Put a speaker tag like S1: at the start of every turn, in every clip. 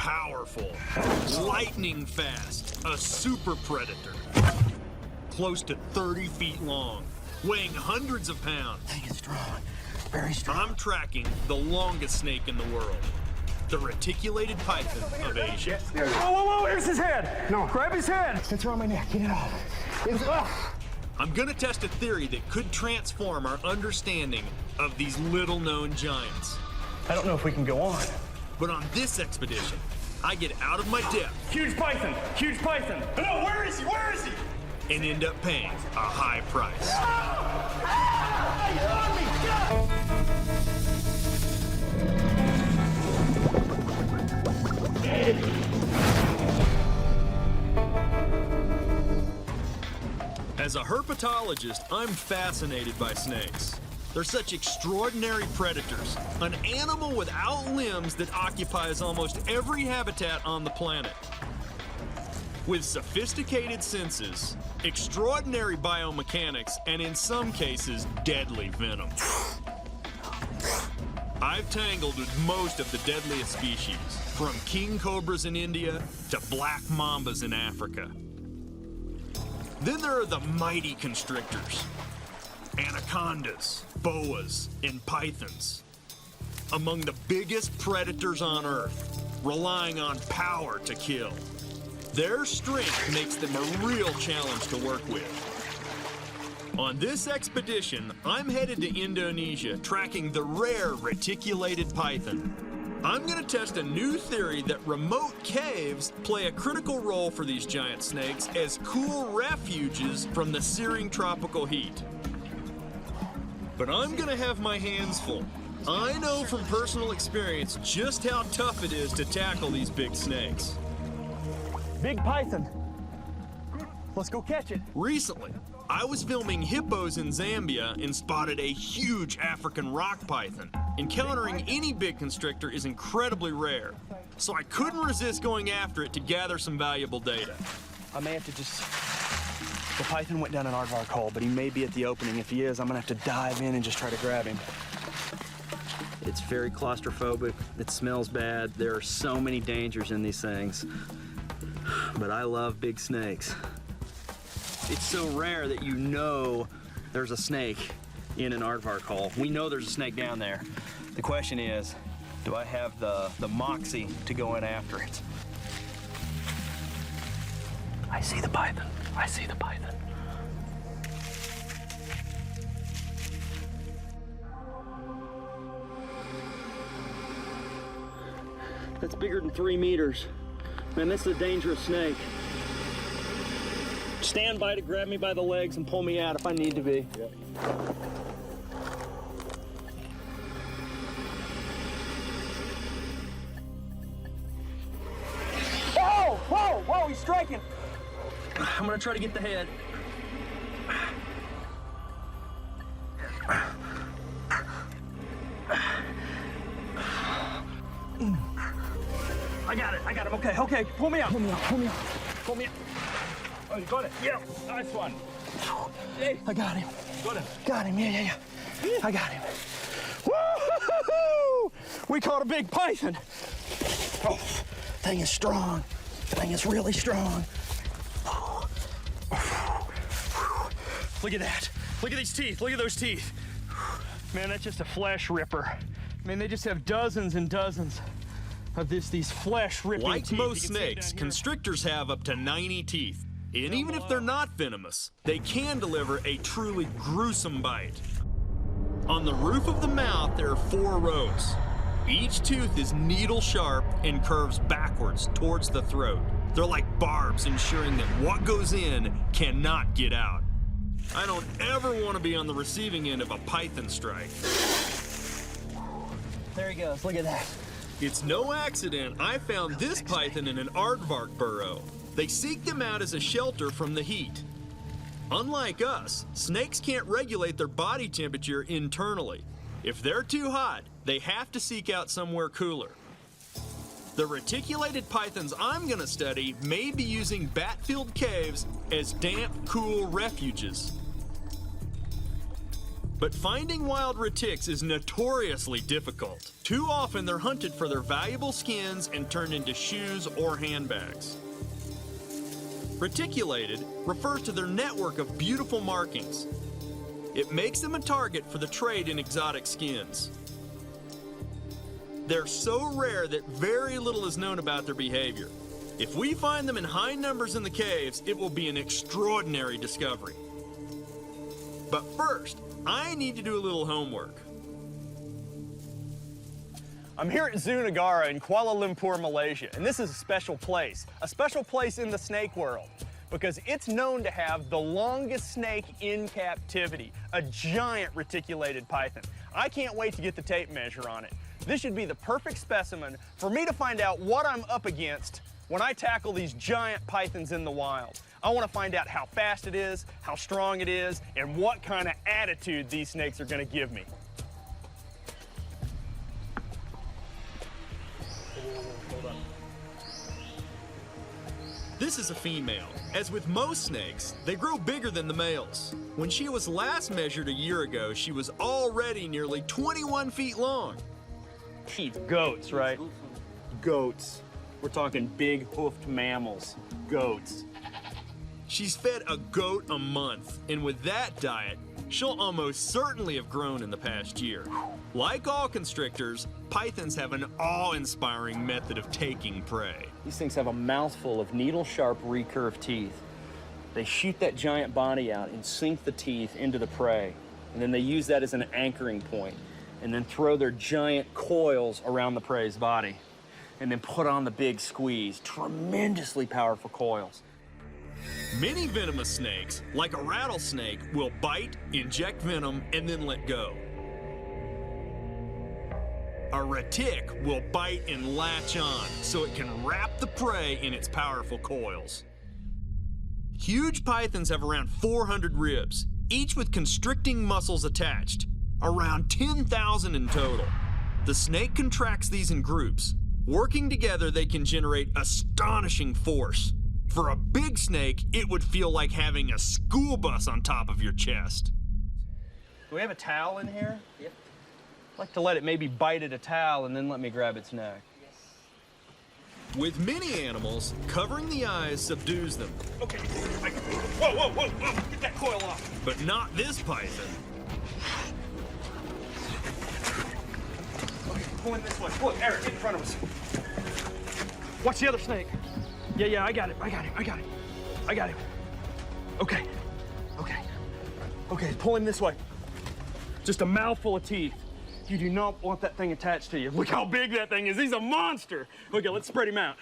S1: powerful, lightning fast, a super predator. Close to 30 feet long, weighing hundreds of pounds.
S2: Thing is strong, very strong.
S1: I'm tracking the longest snake in the world, the reticulated python of Asia.
S3: Whoa, whoa, whoa, where's his head? No. Grab his head.
S2: It's around my neck, get it off.
S1: I'm gonna test a theory that could transform our understanding of these little-known giants.
S3: I don't know if we can go on.
S1: But on this expedition, I get out of my depth
S3: Huge python, huge python. No, where is he? Where is he?
S1: and end up paying a high price. As a herpetologist, I'm fascinated by snakes. They're such extraordinary predators, an animal without limbs that occupies almost every habitat on the planet. With sophisticated senses, extraordinary biomechanics, and in some cases, deadly venom. I've tangled with most of the deadliest species, from king cobras in India to black mambas in Africa. Then there are the mighty constrictors, anacondas, boas, and pythons. Among the biggest predators on Earth, relying on power to kill. Their strength makes them a real challenge to work with. On this expedition, I'm headed to Indonesia, tracking the rare reticulated python. I'm gonna test a new theory that remote caves play a critical role for these giant snakes as cool refuges from the searing tropical heat. But I'm gonna have my hands full. I know from personal experience just how tough it is to tackle these big snakes.
S3: Big python. Let's go catch it.
S1: Recently, I was filming hippos in Zambia and spotted a huge African rock python. Encountering any big constrictor is incredibly rare, so I couldn't resist going after it to gather some valuable data.
S2: I may have to just... The python went down an aardvark hole, but he may be at the opening. If he is, I'm gonna have to dive in and just try to grab him. It's very claustrophobic. It smells bad. There are so many dangers in these things. But I love big snakes. It's so rare that you know there's a snake in an aardvark hole. We know there's a snake down there. The question is, do I have the moxie to go in after it? I see the python. I see the python. That's bigger than 3 meters. Man, this is a dangerous snake. Stand by to grab me by the legs and pull me out if I need to be. Yep. Whoa, whoa, whoa, he's striking. I'm gonna try to get the head. I got him, okay, okay, pull me out. Pull me out, pull me out, pull me out.
S3: Oh, you got it?
S2: Yeah.
S3: Nice one.
S2: Hey. I got him.
S3: Got him.
S2: Got him, yeah. I got him. Woo-hoo-hoo! We caught a big python. Oh, thing is strong. Thing is really strong. Look at that. Look at these teeth. Look at those teeth.
S3: Man, that's just a flesh ripper. I mean, they just have dozens and dozens of these flesh ripping
S1: Like
S3: teeth.
S1: most
S3: You can see it
S1: snakes,
S3: down here.
S1: constrictors have up to 90 teeth. And even if they're not venomous, they can deliver a truly gruesome bite. On the roof of the mouth, there are 4 rows. Each tooth is needle sharp and curves backwards towards the throat. They're like barbs, ensuring that what goes in cannot get out. I don't ever want to be on the receiving end of a python strike.
S2: There he goes. Look at that.
S1: It's no accident I found this python in an aardvark burrow. They seek them out as a shelter from the heat. Unlike us, snakes can't regulate their body temperature internally. If they're too hot, they have to seek out somewhere cooler. The reticulated pythons I'm gonna study may be using bat-filled caves as damp, cool refuges. But finding wild retics is notoriously difficult. Too often they're hunted for their valuable skins and turned into shoes or handbags. Reticulated refers to their network of beautiful markings. It makes them a target for the trade in exotic skins. They're so rare that very little is known about their behavior. If we find them in high numbers in the caves, it will be an extraordinary discovery. But first, I need to do a little homework.
S3: I'm here at Zoo Negara in Kuala Lumpur, Malaysia, and this is a special place in the snake world, because it's known to have the longest snake in captivity, a giant reticulated python. I can't wait to get the tape measure on it. This should be the perfect specimen for me to find out what I'm up against when I tackle these giant pythons in the wild. I want to find out how fast it is, how strong it is, and what kind of attitude these snakes are going to give me.
S1: This is a female. As with most snakes, they grow bigger than the males. When she was last measured a year ago, she was already nearly 21 feet long.
S3: Goats, right? Goats. We're talking big hoofed mammals. Goats.
S1: She's fed a goat a month, and with that diet, she'll almost certainly have grown in the past year. Like all constrictors, pythons have an awe-inspiring method of taking prey.
S2: These things have a mouthful of needle-sharp recurved teeth. They shoot that giant body out and sink the teeth into the prey, and then they use that as an anchoring point, and then throw their giant coils around the prey's body, and then put on the big squeeze. Tremendously powerful coils.
S1: Many venomous snakes, like a rattlesnake, will bite, inject venom, and then let go. A retic will bite and latch on, so it can wrap the prey in its powerful coils. Huge pythons have around 400 ribs, each with constricting muscles attached, around 10,000 in total. The snake contracts these in groups. Working together, they can generate astonishing force. For a big snake, it would feel like having a school bus on top of your chest.
S3: Do we have a towel in here? Yep. I'd like to let it maybe bite at a towel and then let me grab its neck.
S1: With many animals, covering the eyes subdues them.
S3: Okay. Whoa. Get that coil off.
S1: But not this python.
S3: Okay, going this way. Look, Eric, get in front of us. Watch the other snake. Yeah, I got him. Okay, pull him this way. Just a mouthful of teeth. You do not want that thing attached to you. Look how big that thing is. He's a monster. Okay, let's spread him out.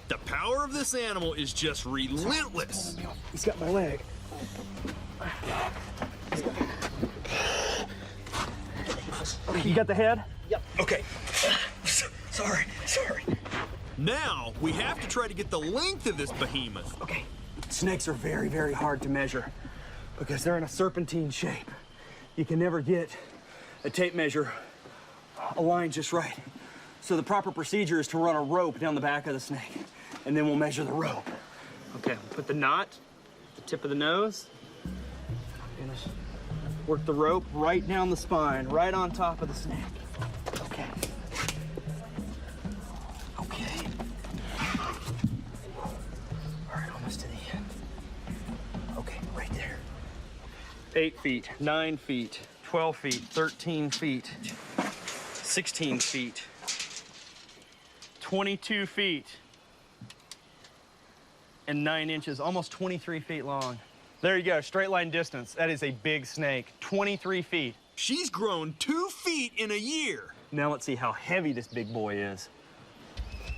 S1: The power of this animal is just relentless.
S3: He's got my leg. Okay, you got the head?
S2: Yep.
S3: Okay. Sorry.
S1: Now, we have to try to get the length of this behemoth.
S3: Okay. Snakes are very, very hard to measure because they're in a serpentine shape. You can never get a tape measure aligned just right. So the proper procedure is to run a rope down the back of the snake, and then we'll measure the rope. Okay, we'll put the knot at the tip of the nose. And just work the rope right down the spine, right on top of the snake. Okay. All right, almost to the end. Okay, right there. 8 feet, 9 feet, 12 feet, 13 feet, 16 feet, 22 feet, and 9 inches, almost 23 feet long. There you go, straight line distance. That is a big snake, 23 feet.
S1: She's grown 2 feet in a year.
S3: Now let's see how heavy this big boy is.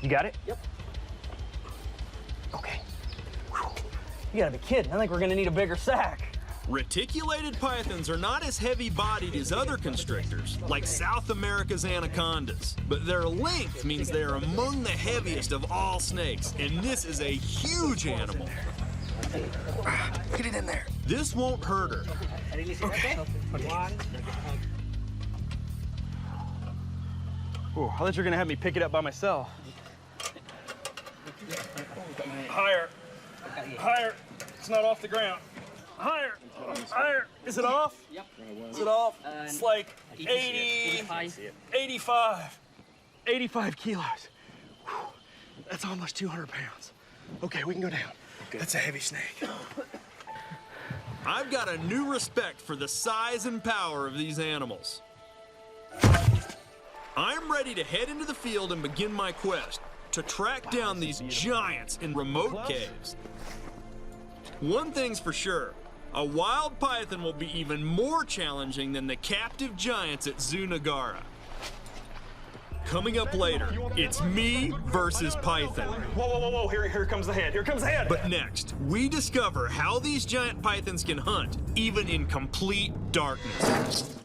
S3: You got it?
S2: Yep.
S3: Okay. Whew. You gotta be kidding. I think we're gonna need a bigger sack.
S1: Reticulated pythons are not as heavy-bodied as other constrictors, like South America's anacondas, but their length means they are among the heaviest of all snakes, and this is a huge animal.
S3: Get it in there.
S1: This won't hurt her.
S3: Okay. Ooh, I thought you were gonna have me pick it up by myself. Higher. Higher. It's not off the ground. higher, higher. Is it off?
S4: Yep.
S3: Is it off? It's like 80,
S4: 85.
S3: 85 kilos. Whew. That's almost 200 pounds. Okay, we can go down. That's a heavy snake.
S1: I've got a new respect for the size and power of these animals. I'm ready to head into the field and begin my quest to track down these giants in remote caves. One thing's for sure, a wild python will be even more challenging than the captive giants at Zoo Nagara. Coming up later, it's me versus python.
S3: Whoa, whoa, whoa, whoa, here comes the head, here comes the head.
S1: But next, we discover how these giant pythons can hunt, even in complete darkness.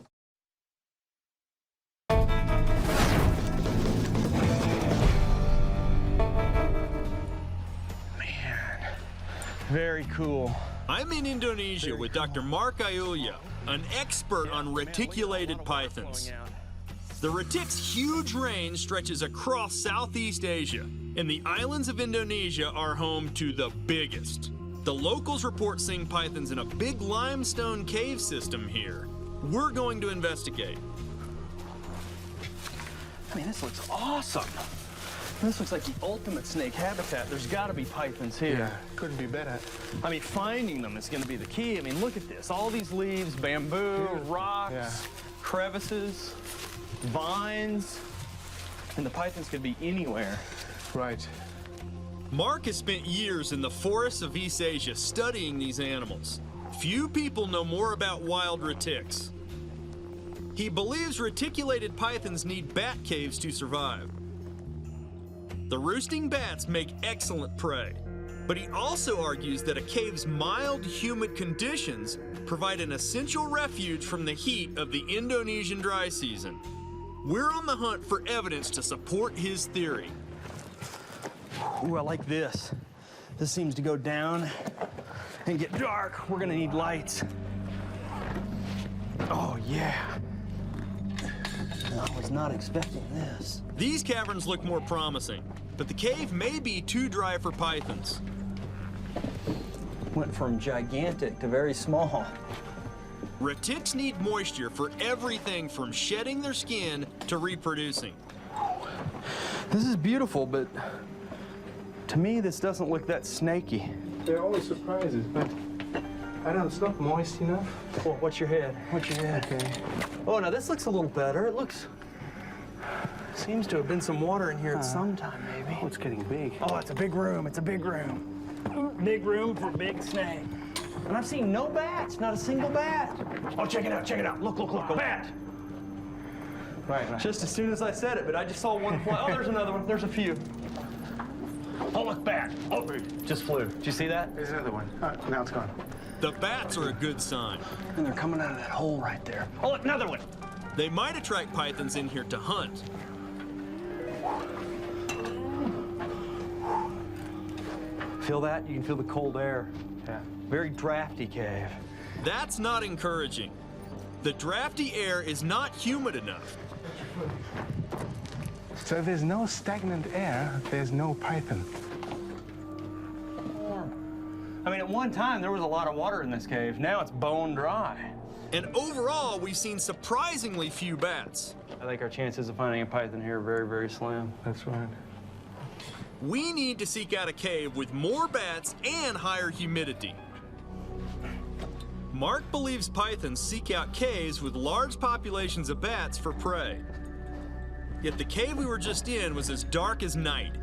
S3: Very cool.
S1: I'm in Indonesia with Dr. Mark Ayulya, an expert on reticulated pythons. The retic's huge range stretches across Southeast Asia, and the islands of Indonesia are home to the biggest. The locals report seeing pythons in a big limestone cave system here. We're going to investigate.
S3: I mean, this looks awesome. This looks like the ultimate snake habitat. There's got to be pythons here.
S5: Yeah, couldn't be better.
S3: I mean, finding them is going to be the key. I mean, look at this. All these leaves, bamboo, rocks,
S5: Yeah.
S3: crevices, vines, and the pythons could be anywhere.
S5: Right.
S1: Mark has spent years in the forests of East Asia studying these animals. Few people know more about wild retics. He believes reticulated pythons need bat caves to survive. The roosting bats make excellent prey, but he also argues that a cave's mild, humid conditions provide an essential refuge from the heat of the Indonesian dry season. We're on the hunt for evidence to support his theory.
S3: Ooh, I like this. This seems to go down and get dark. We're gonna need lights. Oh, yeah. I was not expecting this.
S1: These caverns look more promising, but the cave may be too dry for pythons.
S3: Went from gigantic to very small.
S1: Retics need moisture for everything from shedding their skin to reproducing.
S3: This is beautiful, but to me, this doesn't look that snaky.
S5: There are always surprises, but I don't know, it's not moist enough.
S3: Well, what's your head? What's your head?
S5: Okay.
S3: Oh, now this looks a little better. It looks, seems to have been some water in here at some time, maybe.
S5: Oh, it's getting big.
S3: Oh, it's a big room. It's a big room. Big room for a big snake. And I've seen no bats, not a single bat. Oh, check it out, check it out. Look, look, look, a bat.
S5: Right.
S3: Just as soon as I said it, but I just saw one fly. Oh, there's another one. There's a few. Oh, look, bat. Oh, just flew. Did you see that?
S5: There's another one. Now it's gone.
S1: The bats are a good sign.
S3: And they're coming out of that hole right there. Oh, look, another one.
S1: They might attract pythons in here to hunt.
S3: Feel that? You can feel the cold air.
S5: Yeah.
S3: Very drafty cave.
S1: That's not encouraging. The drafty air is not humid enough.
S5: So if there's no stagnant air, there's no python.
S3: I mean, at one time, there was a lot of water in this cave. Now it's bone dry.
S1: And overall, we've seen surprisingly few bats.
S3: I think our chances of finding a python here are very, very slim.
S5: That's right.
S1: We need to seek out a cave with more bats and higher humidity. Mark believes pythons seek out caves with large populations of bats for prey. Yet the cave we were just in was as dark as night.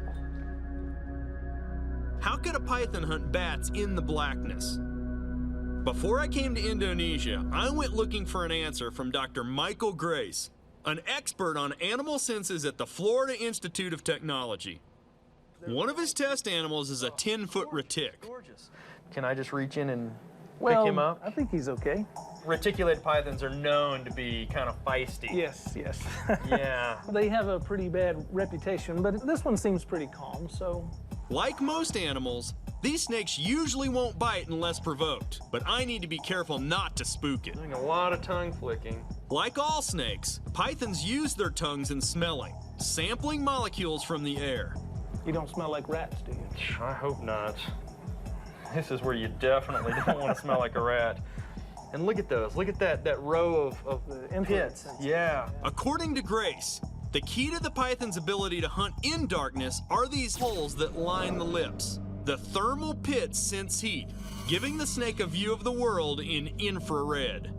S1: How could a python hunt bats in the blackness? Before I came to Indonesia, I went looking for an answer from Dr. Michael Grace, an expert on animal senses at the Florida Institute of Technology. One of his test animals is a 10-foot retic.
S3: Gorgeous. Can I just reach in and
S6: Well,
S3: pick him up?
S6: I think he's okay.
S3: Reticulated pythons are known to be kind of feisty.
S6: Yes, yes.
S3: Yeah.
S6: They have a pretty bad reputation, but this one seems pretty calm, so.
S1: Like most animals, these snakes usually won't bite unless provoked, but I need to be careful not to spook it.
S3: Doing a lot of tongue flicking.
S1: Like all snakes, pythons use their tongues in smelling, sampling molecules from the air.
S6: You don't smell like rats, do you?
S3: I hope not. This is where you definitely don't want to smell like a rat. And look at those. Look at that row of
S6: The
S3: pits. Yeah.
S1: According to Grace, the key to the python's ability to hunt in darkness are these holes that line the lips. The thermal pits sense heat, giving the snake a view of the world in infrared.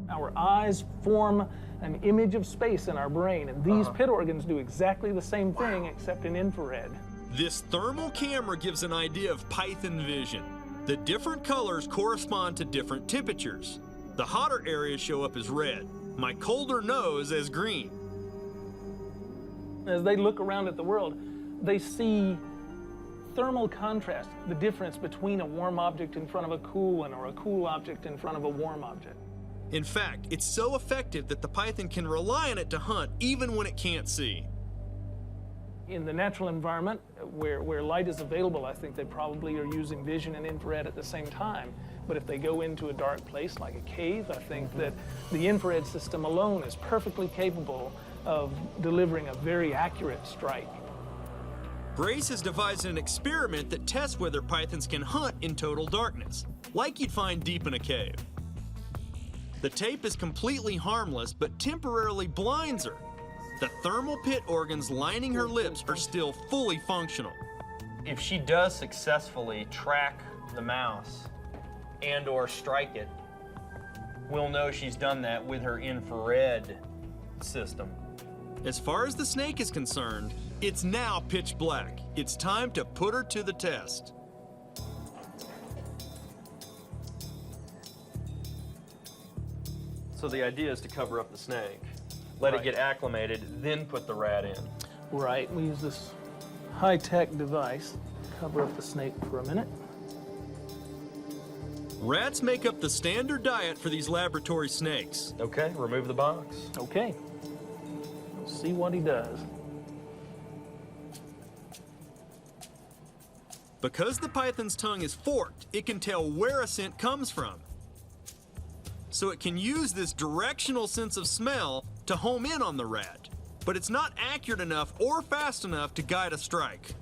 S6: Our eyes form an image of space in our brain, and these pit organs do exactly the same thing, except in infrared.
S1: This thermal camera gives an idea of python vision. The different colors correspond to different temperatures. The hotter areas show up as red, my colder nose as green.
S6: As they look around at the world, they see thermal contrast, the difference between a warm object in front of a cool one or a cool object in front of a warm object.
S1: In fact, it's so effective that the python can rely on it to hunt even when it can't see.
S6: In the natural environment, where light is available, I think they probably are using vision and infrared at the same time. But if they go into a dark place like a cave, I think that the infrared system alone is perfectly capable of delivering a very accurate strike.
S1: Grace has devised an experiment that tests whether pythons can hunt in total darkness, like you'd find deep in a cave. The tape is completely harmless, but temporarily blinds her. The thermal pit organs lining her lips are still fully functional.
S3: If she does successfully track the mouse and or strike it, we'll know she's done that with her infrared system.
S1: As far as the snake is concerned, it's now pitch black. It's time to put her to the test.
S3: So the idea is to cover up the snake, let it get acclimated, then put the rat in.
S6: Right, we use this high-tech device, cover up the snake for a minute.
S1: Rats make up the standard diet for these laboratory snakes.
S3: Okay, remove the box.
S6: Okay, we'll see what he does.
S1: Because the python's tongue is forked, it can tell where a scent comes from. So it can use this directional sense of smell to home in on the rat, but it's not accurate enough or fast enough to guide a strike.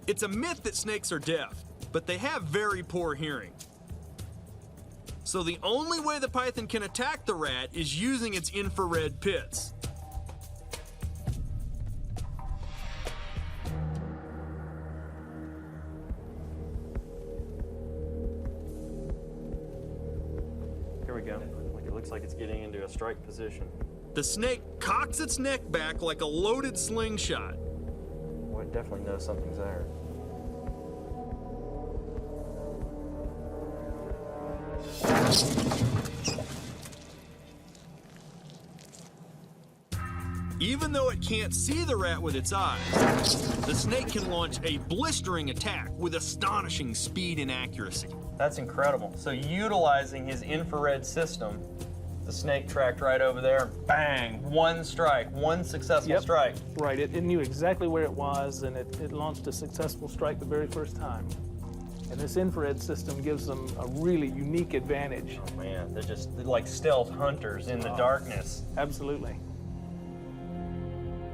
S1: It's a myth that snakes are deaf, but they have very poor hearing. So the only way the python can attack the rat is using its infrared pits.
S3: Here we go. It looks like it's getting into a strike position.
S1: The snake cocks its neck back like a loaded slingshot.
S3: Well, it definitely knows something's there.
S1: Even though it can't see the rat with its eyes, the snake can launch a blistering attack with astonishing speed and accuracy.
S3: That's incredible. So utilizing his infrared system, the snake tracked right over there, bang, one strike, one successful strike.
S6: Right, it knew exactly where it was, and it launched a successful strike the very first time. And this infrared system gives them a really unique advantage.
S3: Oh man, they're like stealth hunters in the darkness.
S6: Absolutely.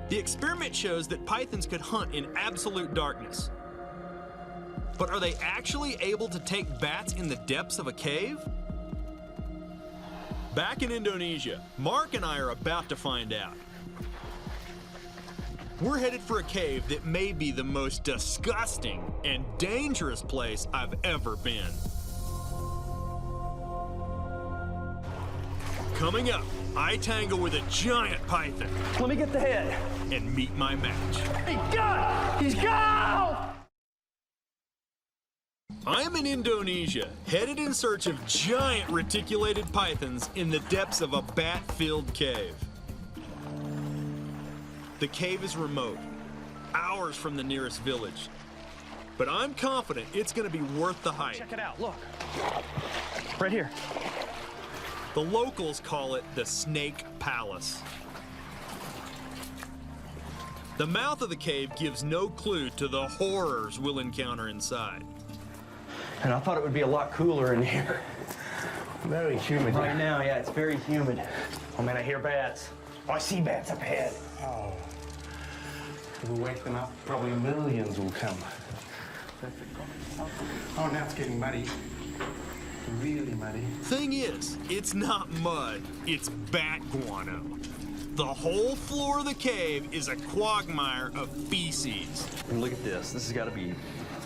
S1: The experiment shows that pythons could hunt in absolute darkness. But are they actually able to take bats in the depths of a cave? Back in Indonesia, Mark and I are about to find out. We're headed for a cave that may be the most disgusting and dangerous place I've ever been. Coming up, I tangle with a giant python
S6: Let me get the head.
S1: and meet my match.
S6: He's gone! He's gone!
S1: I'm in Indonesia, headed in search of giant reticulated pythons in the depths of a bat-filled cave. The cave is remote, hours from the nearest village. But I'm confident it's gonna be worth the hike.
S3: Check it out, look. Right here.
S1: The locals call it the Snake Palace. The mouth of the cave gives no clue to the horrors we'll encounter inside.
S2: And I thought it would be a lot cooler in here.
S5: Very humid.
S2: Right now, yeah, it's very humid. Oh man, I hear bats. Oh, I see bats up ahead.
S5: Oh. If we wake them up, probably millions will come. Oh, now it's getting muddy. Really muddy.
S1: Thing is, it's not mud, it's bat guano. The whole floor of the cave is a quagmire of feces.
S2: And look at this. This has got to be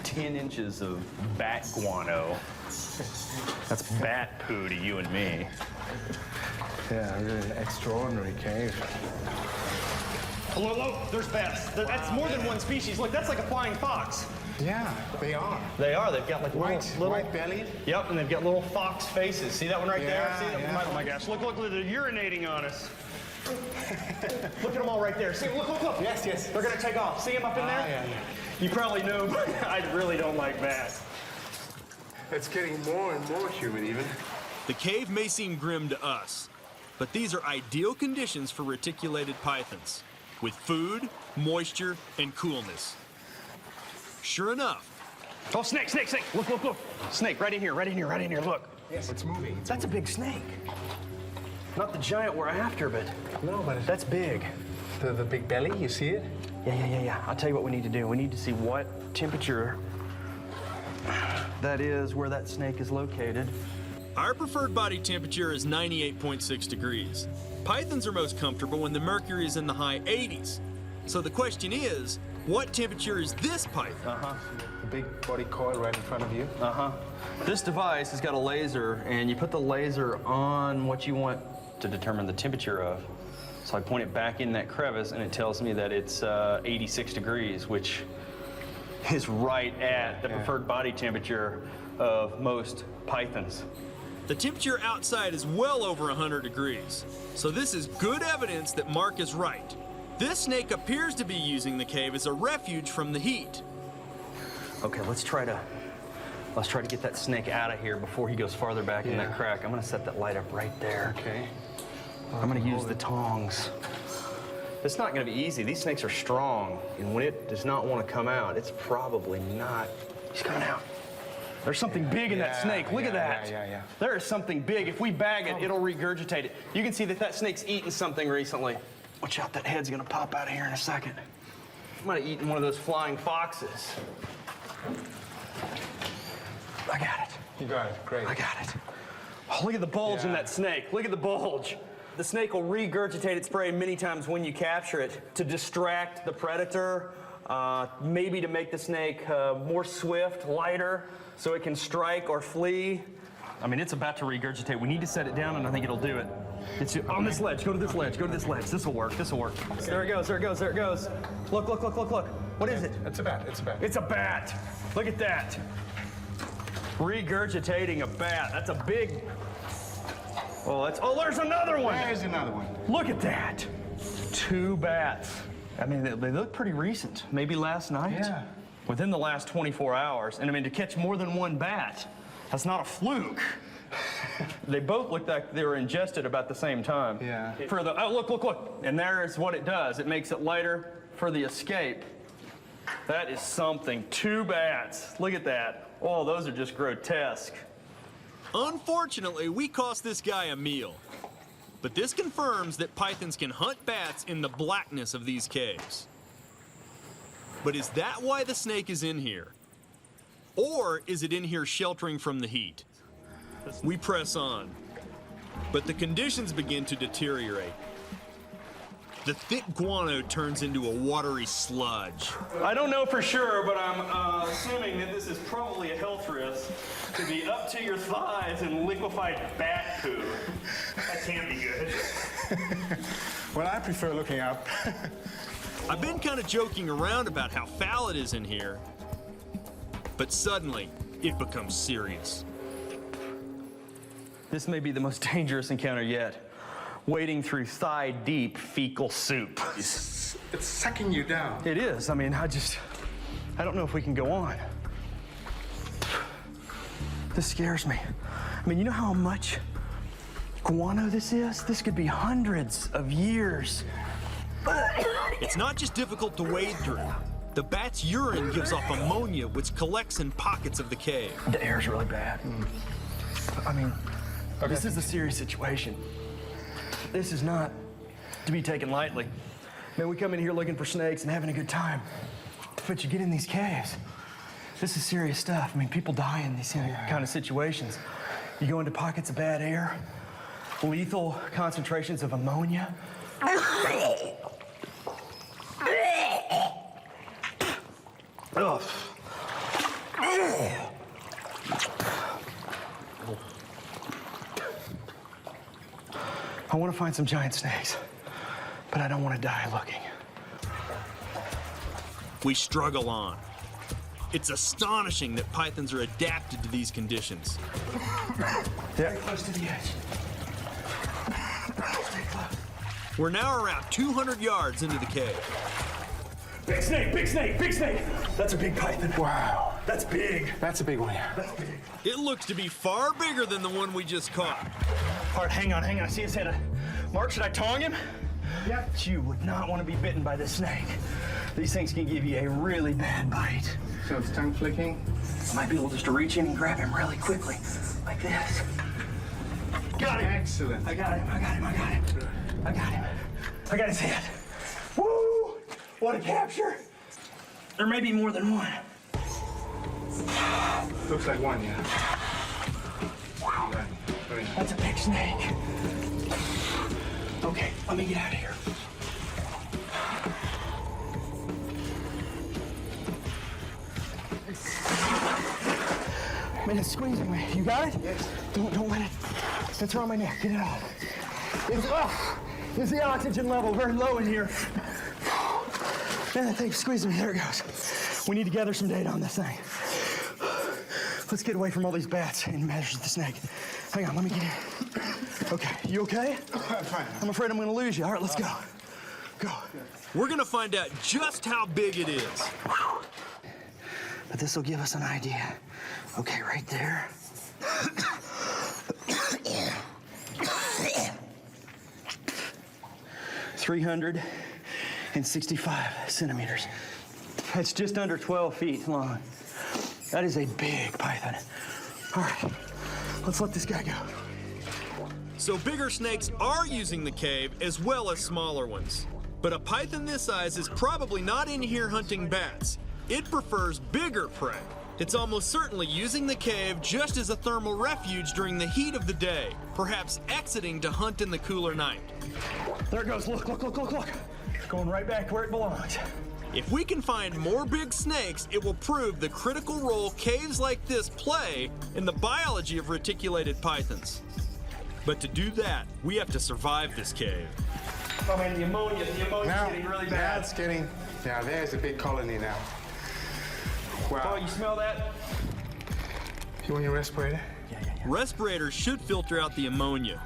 S2: 10 inches of bat guano. That's bat poo to you and me.
S5: Yeah, really extraordinary cave.
S3: Look, look, there's bats. That's more than one species. Look, that's like a flying fox.
S5: Yeah, they are.
S3: They are. They've got like little...
S5: White-bellied.
S3: Yep, and they've got little fox faces. See that one right
S5: Yeah,
S3: there? See that?
S5: yeah.
S3: Oh my gosh! Look, they're urinating on us. Look at them all right there. See, look.
S5: Yes, yes.
S3: They're gonna take off. See them up in there?
S5: Yeah.
S3: You probably know, but I really don't like bats.
S5: It's getting more and more humid even.
S1: The cave may seem grim to us, but these are ideal conditions for reticulated pythons, with food, moisture, and coolness. Sure enough,
S3: Oh, snake! Look! Snake, right in here, look.
S5: Yes, it's moving.
S3: That's a big snake. Not the giant we're after, but
S5: No, but
S3: that's big.
S5: the big belly, you see it?
S2: Yeah. I'll tell you what we need to do. We need to see what temperature that is where that snake is located.
S1: our preferred body temperature is 98.6 degrees. Pythons are most comfortable when the mercury is in the high 80s. So the question is, what temperature is this python?
S5: The big body coil right in front of you.
S2: This device has got a laser, and you put the laser on what you want to determine the temperature of. So I point it back in that crevice, and it tells me that it's 86 degrees, which is right at the preferred body temperature of most pythons.
S1: The temperature outside is well over 100 degrees. So this is good evidence that Mark is right. This snake appears to be using the cave as a refuge from the heat.
S2: Okay, let's try to get that snake out of here before he goes farther back in that crack. I'm gonna set that light up right there.
S5: Okay.
S2: I'm gonna use the tongs. It's not gonna be easy. These snakes are strong, and when it does not want to come out, it's probably not. He's coming out. There's something big in that snake. Look at that.
S5: Yeah.
S3: There is something big. If we bag it, it'll regurgitate it. You can see that snake's eaten something recently.
S2: Watch out, that head's gonna pop out of here in a second.
S3: Might have eaten one of those flying foxes.
S2: I got it.
S5: You got it. Great.
S2: I got it.
S3: Oh, look at the bulge in
S5: Yeah.
S3: that snake. Look at the bulge. The snake will regurgitate its prey many times when you capture it to distract the predator, maybe to make the snake more swift, lighter, so it can strike or flee. I mean, it's about to regurgitate. We need to set it down, and I think it'll do it. It's on this ledge. Go to this ledge. This will work. There it goes. Look. What is it?
S5: It's a bat.
S3: It's a bat. Look at that. Regurgitating a bat. That's a big. Oh, there's another one.
S5: There's another one.
S3: Look at that. 2 bats. I mean, they look pretty recent. Maybe last night?
S5: Yeah.
S3: Within the last 24 hours. And I mean, to catch more than 1 bat, that's not a fluke. They both looked like they were ingested about the same time.
S5: Yeah.
S3: Look. And there's what it does. It makes it lighter for the escape. That is something. 2 bats. Look at that. Oh, those are just grotesque.
S1: Unfortunately, we cost this guy a meal. But this confirms that pythons can hunt bats in the blackness of these caves. But is that why the snake is in here? Or is it in here sheltering from the heat? We press on, but the conditions begin to deteriorate. The thick guano turns into a watery sludge.
S3: I don't know for sure, but I'm assuming that this is probably a health risk to be up to your thighs in liquefied bat poo. That can't be good.
S5: Well, I prefer looking up.
S1: I've been kind of joking around about how foul it is in here, but suddenly it becomes serious.
S2: This may be the most dangerous encounter yet. Wading through thigh-deep fecal soup.
S5: It's sucking you down.
S2: It is. I mean, I don't know if we can go on. This scares me. I mean, you know how much guano this is? This could be hundreds of years.
S1: It's not just difficult to wade through. The bat's urine gives off ammonia, which collects in pockets of the cave.
S2: The air's really bad. I mean, this is a serious situation. This is not to be taken lightly. Man, we come in here looking for snakes and having a good time. But you get in these caves, This is serious stuff. I mean, people die in these kind of situations. You go into pockets of bad air, lethal concentrations of ammonia. Ugh. I want to find some giant snakes, but I don't want to die looking.
S1: We struggle on. It's astonishing that pythons are adapted to these conditions.
S2: Very close to the edge.
S1: We're now around 200 yards into the cave.
S2: Big snake, big snake, big snake! That's a big python. Wow. That's big.
S5: That's a big one, yeah.
S2: That's big.
S1: It looks to be far bigger than the one we just caught.
S2: All right, hang on. I see his head. Mark, should I tong him?
S5: Yeah.
S2: You would not want to be bitten by this snake. These things can give you a really bad bite.
S5: So it's tongue flicking.
S2: I might be able just to reach in and grab him really quickly, like this. Got him.
S5: Excellent.
S2: I got him. I got his head. Woo! What a capture. There may be more than one.
S5: Looks like one, yeah. Wow. Very nice.
S2: That's a big snake. Okay, let me get out of here. Man, it's squeezing me. You got it?
S5: Yes.
S2: Don't let it. It's around my neck. Get it out. Is the oxygen level very low in here? Man, that thing's squeezing me. There it goes. We need to gather some data on this thing. Let's get away from all these bats and measure the snake. Hang on, let me get in. Okay, you okay?
S5: I'm fine.
S2: I'm afraid I'm gonna lose you. All right, let's go. Go.
S1: We're gonna find out just how big it is.
S2: But this will give us an idea. Okay, right there. 365 centimeters. That's just under 12 feet long. That is a big python. All right, let's let this guy go.
S1: So bigger snakes are using the cave as well as smaller ones. But a python this size is probably not in here hunting bats. It prefers bigger prey. It's almost certainly using the cave just as a thermal refuge during the heat of the day, perhaps exiting to hunt in the cooler night.
S2: There it goes. Look. Going right back where it belongs.
S1: If we can find more big snakes, it will prove the critical role caves like this play in the biology of reticulated pythons. But to do that, we have to survive this cave.
S2: Oh man, the ammonia getting really bad.
S5: That's getting, yeah, there's a big colony now. Wow.
S2: Oh, you smell that?
S5: You want your respirator?
S1: Respirators should filter out the ammonia.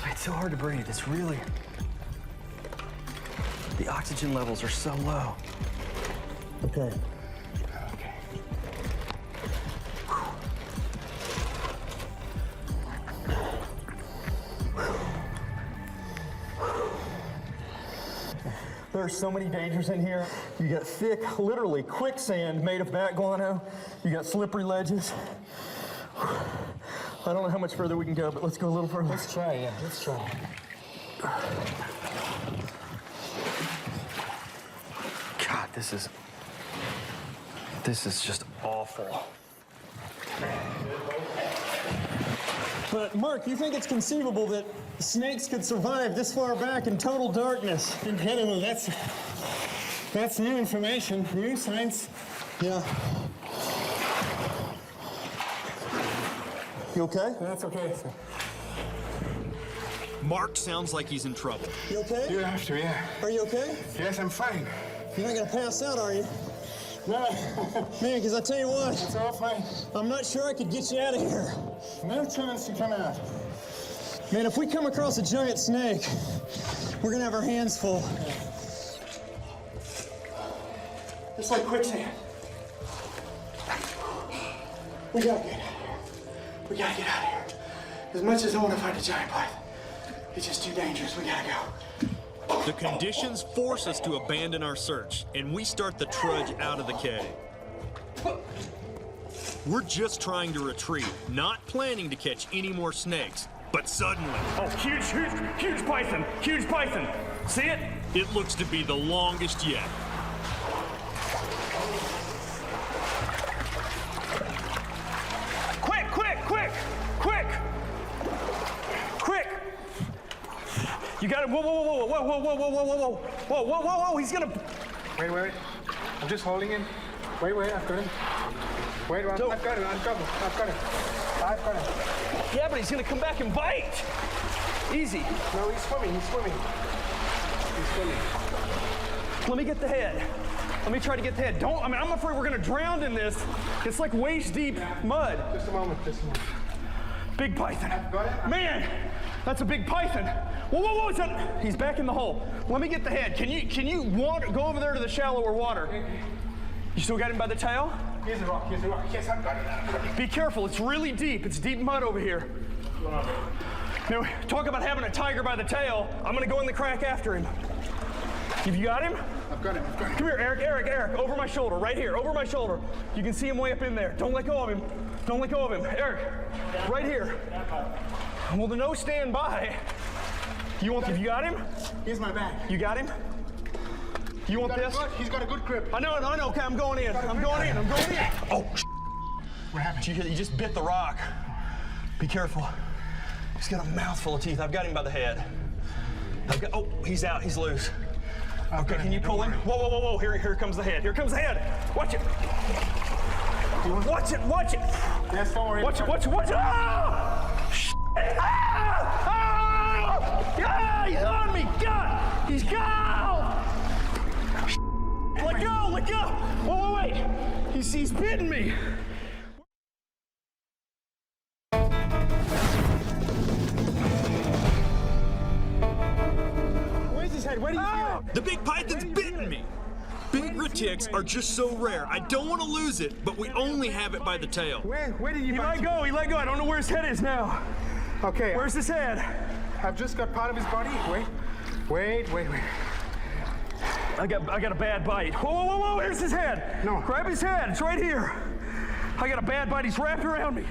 S2: It's so hard to breathe. It's really... The oxygen levels are so low. Okay.
S5: Okay.
S4: There are so many dangers in here. You got thick, literally quicksand made of bat guano. You got slippery ledges. I don't know how much further we can go, but let's go a little further.
S5: Let's try, yeah, let's try.
S2: God, this is just awful.
S4: But Mark, you think it's conceivable that snakes could survive this far back in total darkness? Incredible, that's new information, new science. Yeah. You okay?
S5: That's okay.
S1: Mark sounds like he's in trouble.
S4: You okay?
S5: You have to, yeah.
S4: Are you okay?
S5: Yes, I'm fine.
S4: You're not gonna pass out, are you?
S5: No,
S4: Man, because I tell you what,
S5: it's all fine.
S4: I'm not sure I could get you out of here.
S5: No chance to come out.
S4: Man, if we come across a giant snake, we're gonna have our hands full.
S2: It's like quicksand. We gotta get out of here. We gotta get out of here. As much as I want to find a giant python, it's just too dangerous. We gotta go.
S1: The conditions force us to abandon our search, and we start the trudge out of the cave. We're just trying to retreat, not planning to catch any more snakes. But suddenly,
S7: Oh, huge python! Huge python! See it?
S1: it looks to be the longest yet.
S3: You got him. Whoa, whoa, whoa, whoa, whoa, whoa, whoa, whoa, whoa, whoa, whoa, whoa, whoa, whoa. He's gonna.
S5: Wait, wait. I'm just holding him. Wait, I've got him. Wait, I've got him. I've got him.
S3: Yeah, but he's gonna come back and bite. Easy.
S5: No, he's swimming.
S3: Let me get the head. Let me try to get the head. I'm afraid we're gonna drown in this. It's like waist deep mud.
S5: Just a moment.
S3: Big python.
S5: Got it?
S3: Man, that's a big python. Whoa, whoa, whoa, he's back in the hole. Let me get the head. Can you go over there to the shallower water? You still got him by the tail?
S5: Here's a rock. Yes, I've got it.
S3: Be careful, it's really deep. It's deep mud over here. Now, talk about having a tiger by the tail. I'm gonna go in the crack after him. Have you got him?
S5: I've got him.
S3: Come here, Eric, over my shoulder, right here, over my shoulder. You can see him way up in there. Don't let go of him. Eric, right here. Well, the no stand by. You got him?
S5: Here's my bag.
S3: You got him? You want this?
S5: He's got a good grip.
S3: I know, okay, I'm going in. Oh,
S5: What happened?
S3: you just bit the rock. Be careful. He's got a mouthful of teeth. I've got him by the head. Oh, he's out, he's loose. Okay, can you pull him? Whoa, here comes the head. Watch it. Watch it.
S5: Yes, don't worry.
S3: Watch it. Ah! Ah! He's on me. God! He's gone! Let go! Whoa, wait! He's bitten me.
S5: Where's his head? Where do you see it?
S1: The big python's bitten me. Big retics are just so rare. I don't want to lose it, but we only have it by the tail.
S5: Where did you
S3: He
S5: bite?
S3: let go. I don't know where his head is now.
S5: Okay.
S3: Where's his head?
S5: I've just got part of his body. Wait.
S3: I got a bad bite. Whoa, here's his head.
S5: No.
S3: Grab his head, it's right here. I got a bad bite, he's wrapped around me.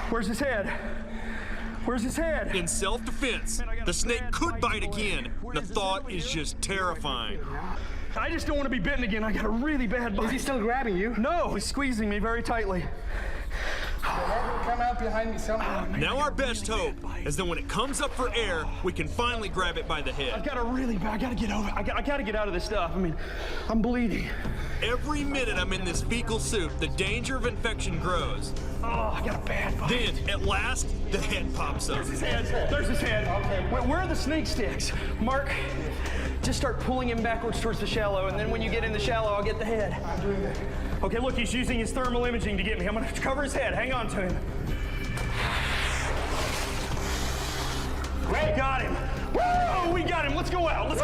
S3: Where's his head?
S1: In self-defense, the snake could bite again. The thought is just terrifying.
S3: I just don't want to be bitten again. I got a really bad bite.
S5: Is he still grabbing you?
S3: No, he's squeezing me very tightly.
S5: Come out behind me, someone.
S1: Now our best hope is that when it comes up for air, we can finally grab it by the
S3: I
S1: head.
S3: got a really bad, I gotta get over, I gotta get out of this stuff. I mean, I'm bleeding.
S1: Every minute I'm in this fecal soup, the danger of infection grows.
S3: Oh, I got a bad bite.
S1: Then, at last, the head pops up.
S3: There's his head.
S5: Okay.
S3: Where are the snake sticks? Mark, just start pulling him backwards towards the shallow, and then when you get in the shallow, I'll get the head.
S5: I'm doing that.
S3: Okay, look, he's using his thermal imaging to get me. I'm gonna cover his head. Hang on to him. Great, got him. Woo! We got him. Let's go out.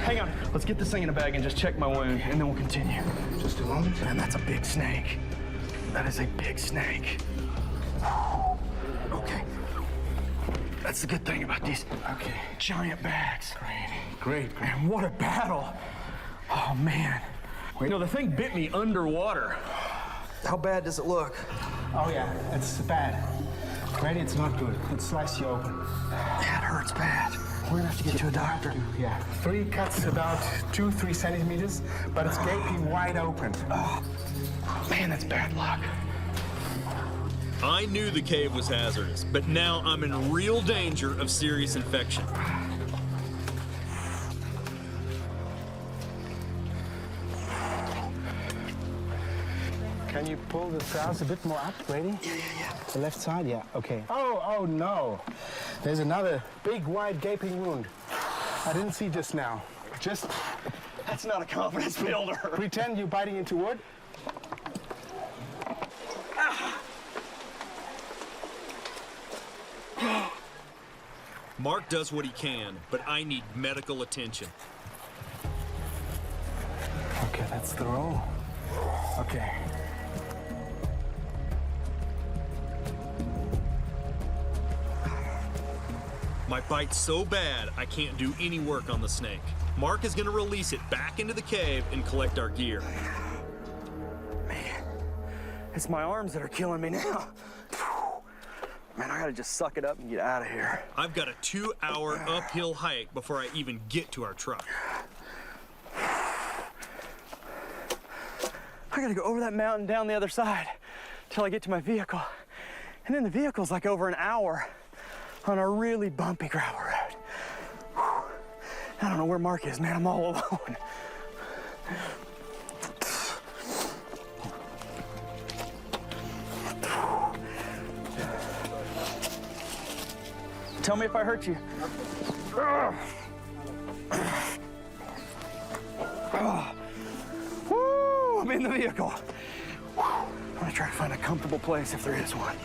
S3: Hang on. Let's get this thing in a bag and just check my wound, and then we'll continue.
S5: Just a moment.
S3: Man, that's a big snake. That is a big snake. Okay. That's the good thing about these giant bags.
S5: Great.
S3: Man, what a battle. Oh, man. You know, the thing bit me underwater. How bad does it look?
S5: Oh yeah, it's bad. Ready? It's not good. It sliced you open.
S3: Yeah, it hurts bad. We're gonna have to get to a doctor.
S5: Yeah. 3 cuts about 2-3 centimeters, but it's gaping wide open.
S3: Oh, man, that's bad luck.
S1: I knew the cave was hazardous, but now I'm in real danger of serious infection.
S5: Can you pull the trousers a bit more up? Ready?
S3: Yeah.
S5: The left side? Yeah. Okay. Oh no. There's another big, wide, gaping wound. I didn't see just now. Just
S3: That's not a confidence builder.
S5: pretend you're biting into wood.
S1: Mark does what he can, but I need medical attention.
S5: Okay, that's the roll. Okay.
S1: My bite's so bad, I can't do any work on the snake. Mark is gonna release it back into the cave and collect our gear.
S3: Man, it's my arms that are killing me now. Man, I gotta just suck it up and get out of here.
S1: I've got a 2-hour uphill hike before I even get to our truck.
S3: I gotta go over that mountain down the other side till I get to my vehicle. And then the vehicle's like over an hour.
S2: on a really bumpy gravel road. Whew. I don't know where Mark is, man. I'm all alone. Tell me if I hurt you. Woo, I'm in the vehicle. I'm gonna try to find a comfortable place if there is one.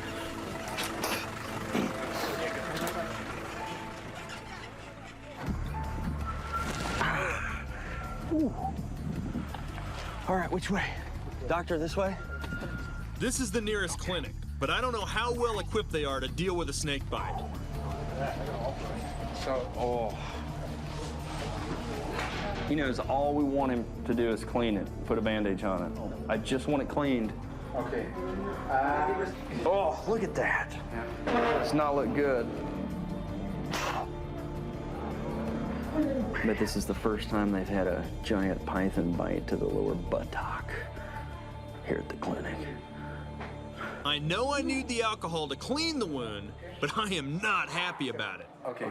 S2: Ooh. All right, which way? Doctor, this way?
S1: This is the nearest clinic, but I don't know how well equipped they are to deal with a snake bite.
S2: He knows all we want him to do is clean it, put a bandage on it. I just want it cleaned.
S5: Okay.
S2: Oh, look at that. Does not look good. But this is the first time they've had a giant python bite to the lower buttock here at the clinic.
S1: I know I need the alcohol to clean the wound, but I am not happy about it.
S5: Okay.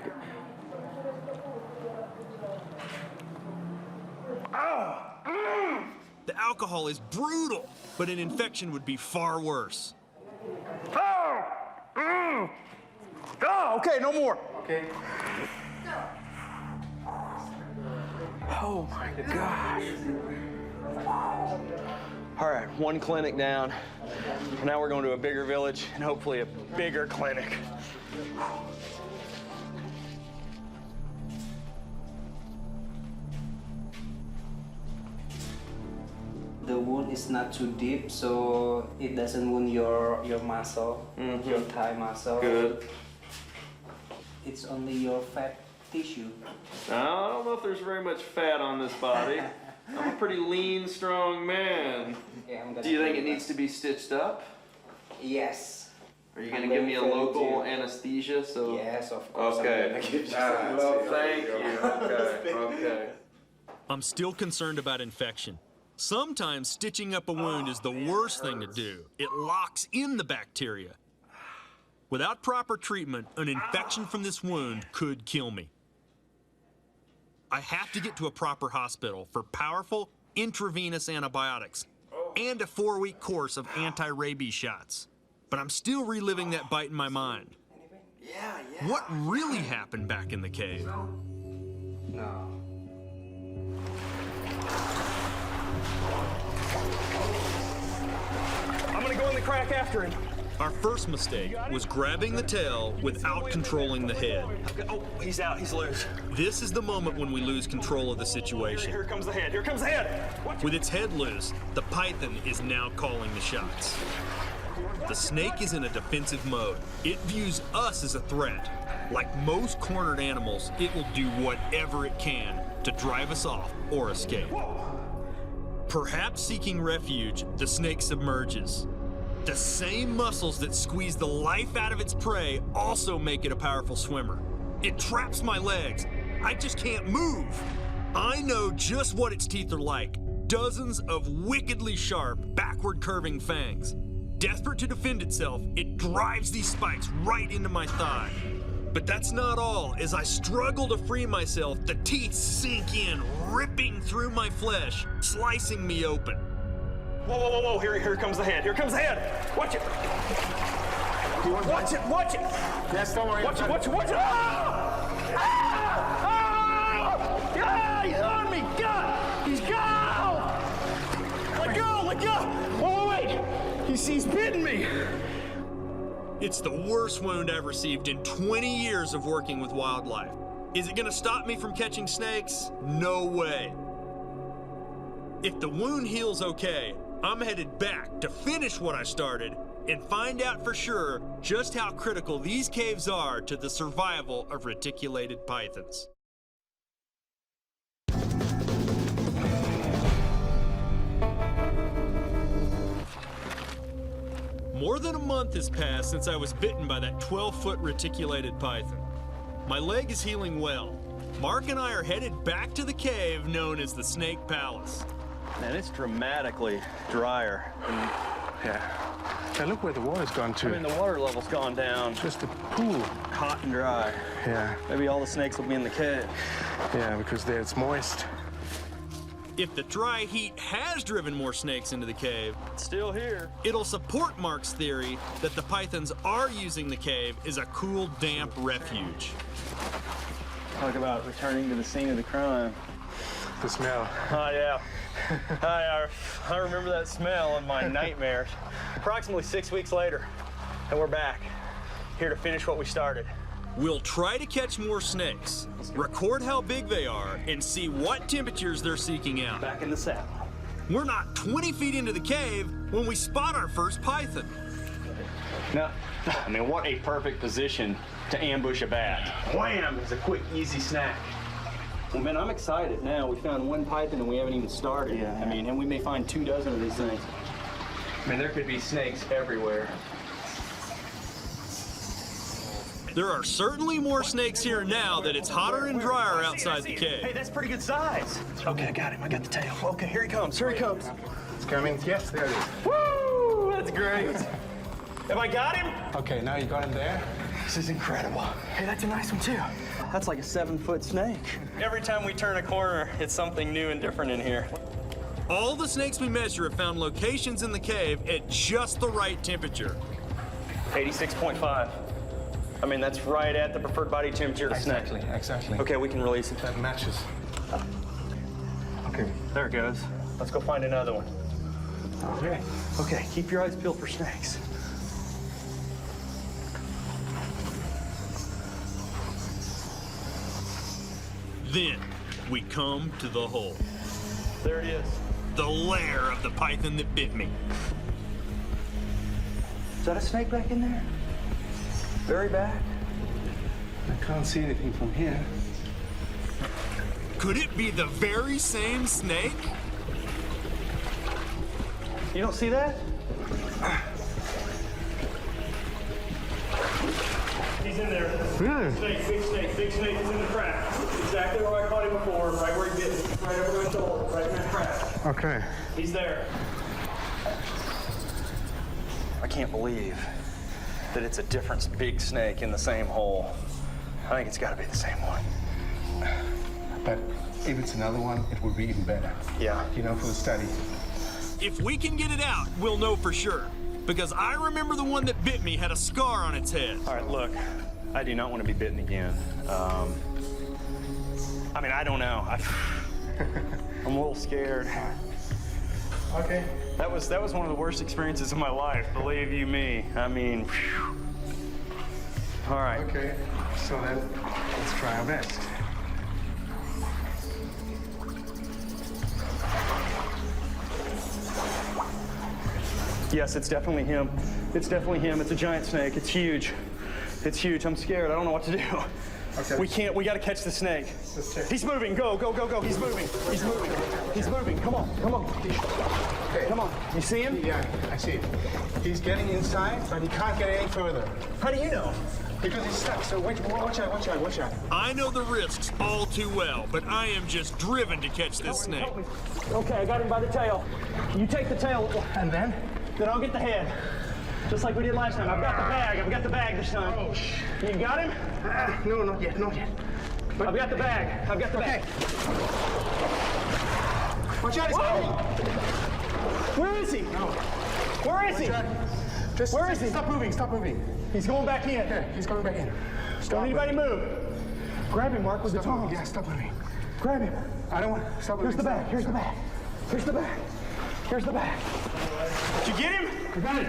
S1: The alcohol is brutal, but an infection would be far worse.
S2: Oh, okay, no more.
S5: Okay.
S2: Oh my gosh. All right, one clinic down. Now we're going to a bigger village and hopefully a bigger clinic.
S8: The wound is not too deep, so it doesn't wound your muscle, your thigh muscle.
S2: Good.
S8: It's only your fat tissue.
S2: I don't know if there's very much fat on this body. I'm a pretty lean, strong man.
S8: Okay, I'm gonna
S2: Do you think it needs to be stitched up?
S8: Yes.
S2: Are you going to
S8: I'm
S2: give me a
S8: ready for
S2: local
S8: you.
S2: anesthesia? So
S8: Yes, of course.
S2: Okay.
S8: I'm gonna give you
S2: Well, thank you. Okay. Okay.
S1: I'm still concerned about infection. Sometimes stitching up a wound is the worst thing to do. It locks in the bacteria. Without proper treatment, an infection from this wound could kill me. I have to get to a proper hospital for powerful intravenous antibiotics and a 4-week course of anti-rabies shots. But I'm still reliving that bite in my mind. What really happened back in the cave?
S8: No.
S3: I'm gonna go in the crack after him.
S1: Our first mistake was grabbing the tail without controlling the head.
S3: Oh, he's out, he's loose.
S1: This is the moment when we lose control of the situation.
S3: Here comes the head, here comes the head. Watch.
S1: With its head loose, the python is now calling the shots. The snake is in a defensive mode. It views us as a threat. Like most cornered animals, it will do whatever it can to drive us off or escape. Perhaps seeking refuge, the snake submerges. The same muscles that squeeze the life out of its prey also make it a powerful swimmer. It traps my legs. I just can't move. I know just what its teeth are like. Dozens of wickedly sharp, backward curving fangs. Desperate to defend itself, it drives these spikes right into my thigh. But that's not all. As I struggle to free myself, the teeth sink in, ripping through my flesh, slicing me open.
S3: Whoa, whoa, whoa, whoa, here comes the head, here comes the head. Watch it. Watch it, watch it.
S5: Yes, don't worry.
S3: Watch it, watch it, watch it. Ah! Ah! Ah! Ah! He's on me, God! He's gone! Let go, let go! Oh, wait, he's bitten me.
S1: It's the worst wound I've received in 20 years of working with wildlife. Is it gonna stop me from catching snakes? No way. If the wound heals okay, I'm headed back to finish what I started and find out for sure just how critical these caves are to the survival of reticulated pythons. More than a month has passed since I was bitten by that 12-foot reticulated python. My leg is healing well. Mark and I are headed back to the cave known as the Snake Palace.
S2: Man, it's dramatically drier. Yeah.
S5: Hey, look where the water's gone to.
S2: I mean, the water level's gone down.
S5: Just a pool.
S2: Hot and dry.
S5: Yeah,
S2: Maybe all the snakes will be in the cave.
S5: yeah, because there it's moist.
S1: If the dry heat has driven more snakes into the cave,
S2: It's still here.
S1: it'll support Mark's theory that the pythons are using the cave as a cool, damp refuge.
S2: Talk about returning to the scene of the crime.
S5: The smell.
S3: Oh, yeah. I remember that smell in my nightmares. Approximately 6 weeks later, and we're back, here to finish what we started.
S1: We'll try to catch more snakes, record how big they are, and see what temperatures they're seeking out.
S2: Back in the saddle.
S1: We're not 20 feet into the cave when we spot our first python.
S3: Now, I mean, what a perfect position to ambush a bat. Wham! It's a quick, easy snack.
S2: Well, man, I'm excited now. We found one python and we haven't even started.
S3: Yeah.
S2: I mean, and we may find 24 of these things.
S3: I mean, there could be snakes everywhere.
S1: There are certainly more snakes here now that it's hotter and drier outside the
S3: Hey,
S1: cave.
S3: that's pretty good size.
S2: Okay, I got him. I got the tail. Okay, here he comes. Here he comes.
S5: It's coming. Yes, there it is.
S3: Woo! That's great. Have I got him?
S5: Okay, now you got him there.
S2: This is incredible. Hey, that's a nice one, too. That's like a 7-foot snake.
S3: Every time we turn a corner, it's something new and different in here.
S1: All the snakes we measure have found locations in the cave at just the right temperature.
S3: 86.5. I mean, that's right at the preferred body temperature of the snake.
S5: Exactly.
S3: Okay, we can release it.
S5: That matches. Okay.
S3: There it goes. Let's go find another one.
S2: Okay. Okay, keep your eyes peeled for snakes.
S1: Then we come to the hole,
S3: There it is.
S1: the lair of the python that bit me.
S2: Is that a snake back in there? Very back?
S5: I can't see anything from here.
S1: Could it be the very same snake?
S2: You don't see that?
S7: He's in there.
S5: Really?
S7: Snake, big snake is in the crack. Exactly where I caught him before, right where he bit me. Right over my shoulder, right in that crack.
S5: Okay.
S7: He's there.
S3: I can't believe that it's a different big snake in the same hole. I think it's got to be the same one.
S5: But if it's another one, it would be even better.
S3: Yeah.
S5: You know, for the study.
S1: If we can get it out, we'll know for sure. Because I remember the one that bit me had a scar on its head.
S3: All right, look, I do not want to be bitten again. I mean, I don't know. I'm a little scared.
S5: Okay.
S3: That was one of the worst experiences of my life, believe you me. I mean, phew. All right.
S5: Okay. So then, let's try our best.
S3: Yes, it's definitely him. It's definitely him. It's a giant snake. It's huge. It's huge. I'm scared. I don't know what to do.
S5: Okay.
S3: We got to catch the snake.
S5: Let's check.
S3: He's moving. Go, go, go, go. He's moving. He's moving. He's moving. Come on. Come on.
S5: Okay.
S3: Come on. You see him?
S5: Yeah, I see it. He's getting inside, but he can't get any further.
S3: How do you know?
S5: Because he's stuck, so watch out.
S1: I know the risks all too well, but I am just driven to catch this snake.
S3: Okay, I got him by the tail. You take the tail,
S5: And then?
S3: then I'll get the head. Just like we did last time. I've got the bag. I've got the bag this time.
S5: Oh,
S3: You got him?
S5: No, not yet.
S3: I've got the bag. I've got the bag.
S5: Watch out, he's coming!
S3: Where is he?
S5: No.
S3: Where is he?
S5: Just
S3: Where is he?
S5: Stop moving.
S3: He's going back in.
S5: Okay, he's coming back in.
S3: Don't
S5: Stop
S3: anybody move. Grab him, Mark, with the tongs.
S5: Yeah, stop moving.
S3: Grab him.
S5: I don't want. Stop moving.
S3: Here's the bag. Here's the bag. Here's the bag. Here's the bag. Did you get him?
S5: I got it.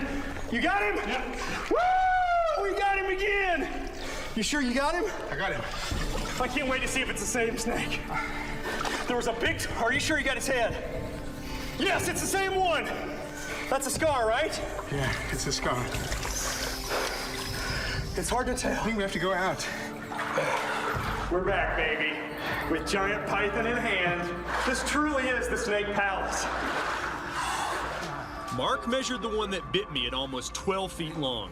S3: You got him?
S7: Yep.
S3: Woo! We got him again. You sure you got him?
S5: I got him.
S3: I can't wait to see if it's the same snake. There was a big. Are you sure you got his head? Yes, it's the same one. That's a scar, right?
S5: Yeah, it's a scar.
S3: It's hard to tell.
S5: I think we have to go out.
S3: We're back, baby. With giant python in hand. This truly is the Snake Palace.
S1: Mark measured the one that bit me at almost 12 feet long.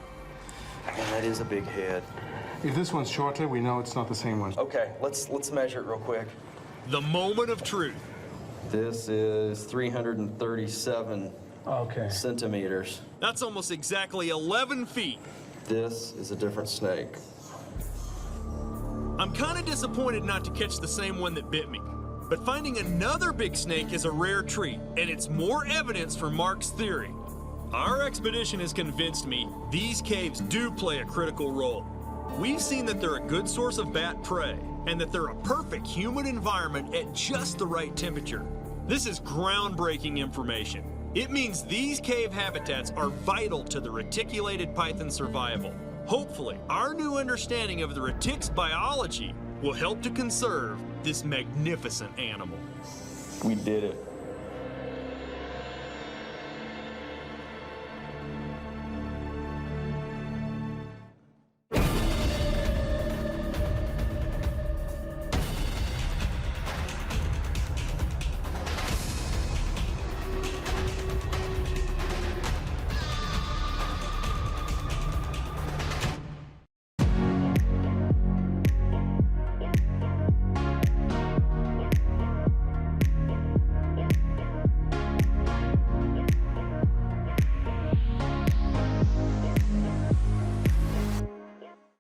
S2: Man, that is a big head.
S5: If this one's shorter, we know it's not the same one.
S2: Okay, let's measure it real quick.
S1: The moment of truth.
S2: This is 337
S5: Okay.
S9: centimeters.
S1: That's almost exactly 11 feet.
S9: This is a different snake.
S1: I'm kind of disappointed not to catch the same one that bit me. But finding another big snake is a rare treat, and it's more evidence for Mark's theory. Our expedition has convinced me these caves do play a critical role. We've seen that they're a good source of bat prey, and that they're a perfect humid environment at just the right temperature. This is groundbreaking information. It means these cave habitats are vital to the reticulated python survival. Hopefully, our new understanding of the retic's biology will help to conserve this magnificent animal.
S9: We did it.